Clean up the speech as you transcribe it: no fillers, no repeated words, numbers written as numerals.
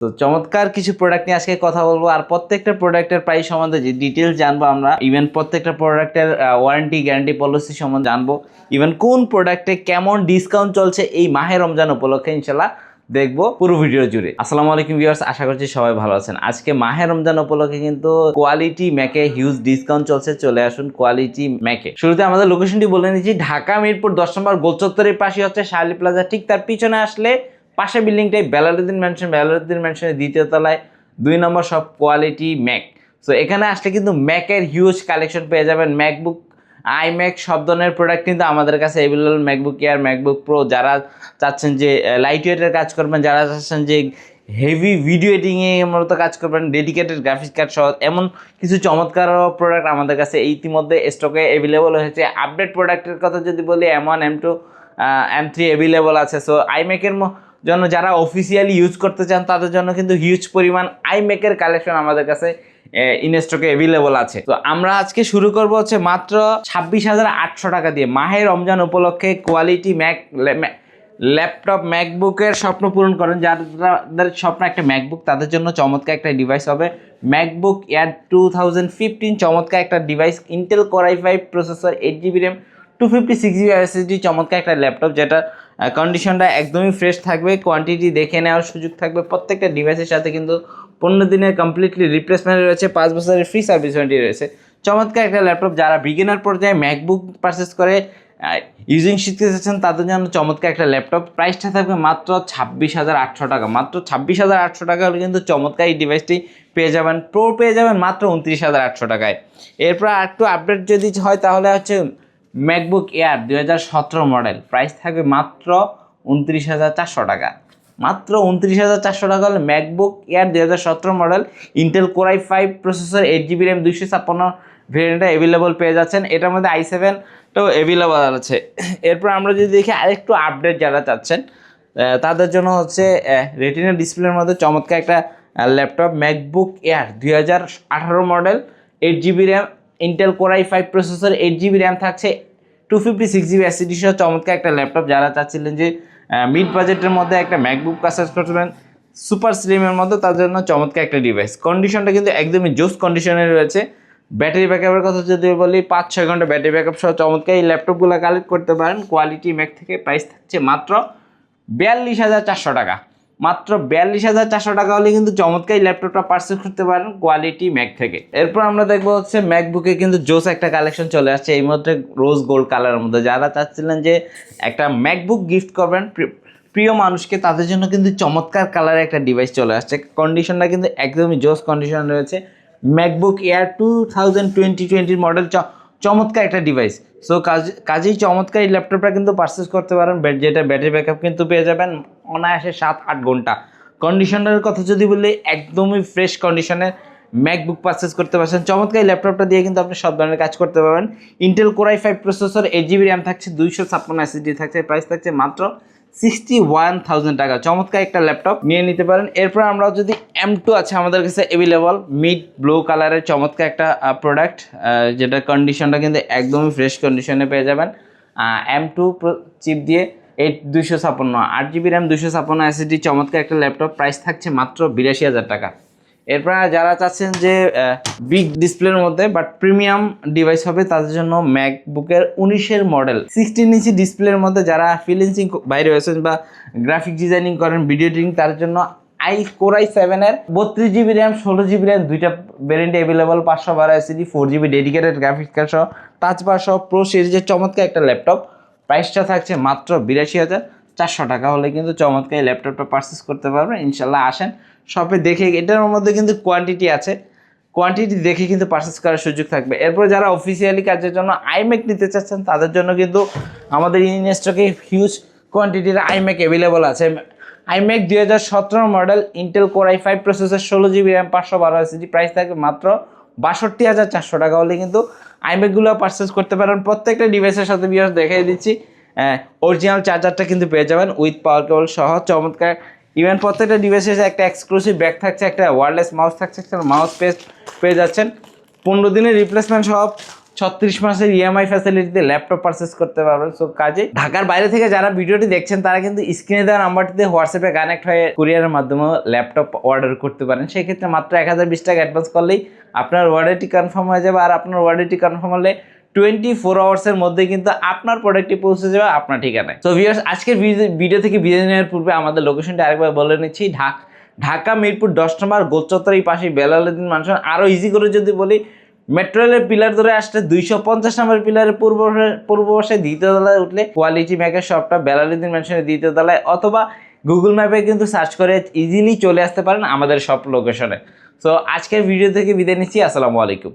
তো চমৎকার কিছু প্রোডাক্ট নিয়ে আজকে কথা বলবো, আর প্রত্যেকটা প্রোডাক্টের প্রাইস সম্বন্ধে যে ডিটেলস জানবো আমরা, ইভেন প্রত্যেকটা প্রোডাক্টের ওয়ারেন্টি গ্যারান্টি পলিসি সম্বন্ধে জানবো, ইভেন কোন প্রোডাক্টে কেমন ডিসকাউন্ট চলছে এই মাহে রমজান উপলক্ষে ইনশাল্লাহ দেখবো পুরো ভিডিও জুড়ে। আসসালামু আলাইকুম ভিউয়ার্স, আশা করছি সবাই ভালো আছেন। আজকে মাহে রমজান উপলক্ষে কিন্তু কোয়ালিটি ম্যাকে হিউজ ডিসকাউন্ট চলছে, চলে আসুন কোয়ালিটি ম্যাকে। শুরুতে আমাদের লোকেশনটি বলে নিচ্ছি, ঢাকা মিরপুর 10 নম্বর গোলচত্বরের পাশে হচ্ছে শার্লি প্লাজা, ঠিক তার পিছনে আসলে পাশে বিল্ডিংটাই বেলালুদ্দিন ম্যানশন, বেলালুদ্দিন ম্যানশনের দ্বিতীয় তলায় 2 নম্বর সব কোয়ালিটি ম্যাক। সো এখানে আসলে কিন্তু ম্যাকের হিউজ কালেকশন পেয়ে যাবেন। ম্যাকবুক, আইম্যাক সব ধরনের প্রোডাক্ট কিন্তু আমাদের কাছে available. MacBook air, MacBook pro, যারা চাচ্ছেন যে লাইট ওয়েটের কাজ করবেন, যারা চাচ্ছেন যে হেভি ভিডিও এডিংয়ে মূলত কাজ করবেন, ডেডিকেটেড গ্রাফিক্স কার্ড সহ এমন কিছু চমৎকার প্রোডাক্ট আমাদের কাছে ইতিমধ্যে স্টকে অ্যাভেলেবল হয়েছে। আপডেট প্রোডাক্টের কথা যদি বলি, M1, M2, M3 অ্যাভেলেবল আছে। সো আইম্যাকের জন্য যারা অফিসিয়ালি ইউজ করতে চান তাদের জন্য কিন্তু হিউজ পরিমাণ আইম্যাকের কালেকশন আমাদের কাছে ইন স্টকে অ্যাভেলেবল আছে। তো আমরা আজকে শুরু করব হচ্ছে মাত্র 26,800 টাকা দিয়ে মাহে রমজান উপলক্ষে কোয়ালিটি ম্যাক ল্যাপটপ ম্যাকবুকের স্বপ্ন পূরণ করেন। যাদের স্বপ্ন একটা ম্যাকবুক, তাদের জন্য চমৎকার একটা ডিভাইস হবে ম্যাকবুক এয়ার 2015। চমৎকার একটা device, Intel core i5 processor, 8GB RAM, 256GB SSD, চমৎকার একটা ল্যাপটপ যেটা কন্ডিশনটা একদমই ফ্রেশ থাকবে। কোয়ান্টিটি দেখে নেওয়ার সুযোগ থাকবে। প্রত্যেকটা ডিভাইসের সাথে কিন্তু 15 দিনের কমপ্লিটলি রিপ্লেসমেন্ট রয়েছে, 5 বছরের ফ্রি সার্ভিস ওয়ারেন্টি রয়েছে। চমৎকার একটা ল্যাপটপ। যারা বিগিনার পর্যায়ে ম্যাকবুক পারচেস করে ইউজিং শিখতে চাচ্ছেন তাদের জন্য চমৎকার একটা ল্যাপটপ। প্রাইসটা থাকবে মাত্র 26,800 টাকা। মাত্র 26,800 টাকা হলে কিন্তু চমৎকার এই ডিভাইসটি পেয়ে যাবেন। প্রো পেয়ে যাবেন মাত্র 29,800 টাকায়। এরপর একটু আপডেট যদি হয় তাহলে হচ্ছে ম্যাকবুক এয়ার 2017 মডেল, প্রাইস থাকবে মাত্র 29,400 টাকা। মাত্র 29,400 টাকা হলে MacBook Air 2017 model, Intel core i5 processor, 8GB RAM, 256 ভেরিয়েন্টে অ্যাভেলেবল পেয়ে যাচ্ছেন। এটার মধ্যে i7টাও অ্যাভেলেবল আছে। এরপর আমরা যদি দেখি আরেকটু আপডেট যারা চাচ্ছেন তাদের জন্য হচ্ছে রেটিনা ডিসপ্লের মধ্যে চমৎকার একটা laptop MacBook air 2018 model, 8GB RAM, Intel core i5 processor, 8GB RAM থাকছে, 256GB SSD সহ চমৎকার একটা ল্যাপটপ। যারা চাচ্ছিলেন যে মিড বাজেটের মধ্যে একটা ম্যাকবুক পারচেজ করবেন সুপার স্লিমের মধ্যে, তার জন্য চমৎকার একটা ডিভাইস। কন্ডিশনটা কিন্তু একদমই জোস কন্ডিশনে রয়েছে। ব্যাটারি ব্যাকআপের কথা যদি বলি, 5-6 ঘন্টা ব্যাটারি ব্যাকআপ সহ চমৎকার এই ল্যাপটপগুলো কালেক্ট করতে পারেন কোয়ালিটি ম্যাক থেকে। প্রাইস থাকছে মাত্র 42,400 টাকা। মাত্র 42,400 টাকা হলে কিন্তু চমৎকার এই ল্যাপটপটা পারচেজ করতে পারেন কোয়ালিটি ম্যাক থেকে। এরপর আমরা দেখবো হচ্ছে ম্যাকবুকে কিন্তু জোস একটা কালেকশন চলে আসছে এই মধ্যে রোজ গোল্ড কালারের মধ্যে। যারা চাচ্ছিলেন যে একটা ম্যাকবুক গিফট করবেন প্রিয় মানুষকে, তাদের জন্য কিন্তু চমৎকার কালারের একটা ডিভাইস চলে আসছে। কন্ডিশনটা কিন্তু একদমই জোস কন্ডিশন রয়েছে। ম্যাকবুক এয়ার 2020 মডেল, চমৎকার একটা ডিভাইস। সো কাজেই চমৎকার এই ল্যাপটপটা কিন্তু পারচেস করতে পারেন, যেটা ব্যাটারি ব্যাকআপ কিন্তু পেয়ে যাবেন অনায়াসে 7-8 ঘন্টা। কন্ডিশনের কথা যদি বলি, একদমই ফ্রেশ কন্ডিশনের ম্যাকবুক পারচেস করতে পারছেন। চমৎকার এই ল্যাপটপটা দিয়ে কিন্তু আপনি সব ধরনের কাজ করতে পারবেন। Intel core i5 processor, 8GB RAM থাকছে, 256 SSD থাকছে। প্রাইস থাকছে মাত্র 61,000 টাকা। চমৎকার একটা ল্যাপটপ নিয়ে নিতে পারেন। এরপর আমরা যদি M2 আছে আমাদের কাছে অ্যাভেলেবল, মিড ব্লু কালারের চমৎকার একটা প্রোডাক্ট, যেটা কন্ডিশনটা কিন্তু একদমই ফ্রেশ কন্ডিশনে পেয়ে যাবেন। M2 চিপ দিয়ে 256 8GB র্যাম, 256 SSD, চমৎকার একটা ল্যাপটপ। প্রাইস থাকছে মাত্র 82,000 টাকা। এরপর যারা চাচ্ছেন যে বিগ ডিসপ্লের মধ্যে বাট প্রিমিয়াম ডিভাইস হবে, তাদের জন্য ম্যাকবুকের 19 মডেল 16 ইঞ্চি ডিসপ্লের মধ্যে যারা ফ্রিল্যান্সিং বাইরে হয়েছেন বা গ্রাফিক ডিজাইনিং করেন, ভিডিও এডিটিং, তার জন্য কোর i7 এর 32GB র্যাম, 16GB র্যাম, দুইটা variant available, 512 SSD, 4GB dedicated graphics card সহ, টাচ বার সহ প্রো সিরিজের চমৎকার একটা ল্যাপটপ। প্রাইসটা থাকছে মাত্র 82,400 টাকা হলে কিন্তু চমৎকার এই ল্যাপটপটা পারচেস করতে পারবেন। ইনশাল্লাহ আসেন শপে দেখে, এটার মধ্যে কিন্তু কোয়ান্টিটি আছে, কোয়ান্টিটি দেখে কিন্তু পারচেস করার সুযোগ থাকবে। এরপর যারা অফিসিয়ালি কাজের জন্য আইম্যাক নিতে চাচ্ছেন তাদের জন্য কিন্তু আমাদের ইন স্টকে হিউজ কোয়ান্টিটির আইম্যাক অ্যাভেলেবল আছে। IMac 2017 model, Intel core i5 processor, 16GB RAM, 512 SSD, price থাকবে মাত্র 62,400 টাকা হলে কিন্তু আইম্যাকগুলো পারচেস করতে পারেন। প্রত্যেকটা ডিভাইসের সাথে বিয়ার দেখিয়ে দিচ্ছি, অরিজিনাল চার্জারটা কিন্তু পেয়ে যাবেন উইথ পাওয়ার কেবল সহ। চমৎকার ইভেন প্রত্যেকটা ডিভাইসে একটা এক্সক্লুসিভ ব্যাগ থাকছে, একটা ওয়্যারলেস মাউস থাকছে, একটা মাউস পেয়ে যাচ্ছেন। 15 দিনের রিপ্লেসমেন্ট সহ 36 মাসের ইএমআই ফ্যাসিলিটিতে ল্যাপটপ পারচেস করতে পারবেন। সো কাজে ঢাকার বাইরে থেকে যারা ভিডিওটি দেখছেন তারা কিন্তু স্ক্রিনে দেওয়া নাম্বারটিতে হোয়াটসঅ্যাপে কানেক্ট হয়ে কুরিয়ারের মাধ্যমে ল্যাপটপ অর্ডার করতে পারেন। সেক্ষেত্রে মাত্র 1020 টাকা অ্যাডভান্স করলেই আপনার অর্ডারটি কনফার্ম হয়ে যাবে। আর আপনার অর্ডারটি কনফার্ম হলে 24 আওয়ার্সের মধ্যে কিন্তু আপনার প্রোডাক্টটি পৌঁছে যাবে আপনার ঠিকানায়। তো ভিউয়ার্স, আজকের ভিডিও থেকে বিদায় নেওয়ার পূর্বে আমাদের লোকেশনটা আরেকবার বলে নিচ্ছি। ঢাকা মিরপুর 10 নম্বর গোল চত্বরের পাশে বেলালুদ্দিন ম্যানশন। আরও ইজি করে যদি বলি, মেট্রো রেলের পিলার ধরে আসলে 250 নম্বর পিলারের পূর্ব পাশে দ্বিতীয় তলায় উঠলে কোয়ালিটি মেকের শপটা বেলালুদ্দিন ম্যানশনের দ্বিতীয় তলায়, অথবা গুগল ম্যাপে কিন্তু সার্চ করে ইজিলি চলে আসতে পারেন আমাদের সব লোকেশনে। সো আজকের ভিডিও থেকে বিদায় নিচ্ছি। আসসালামু আলাইকুম।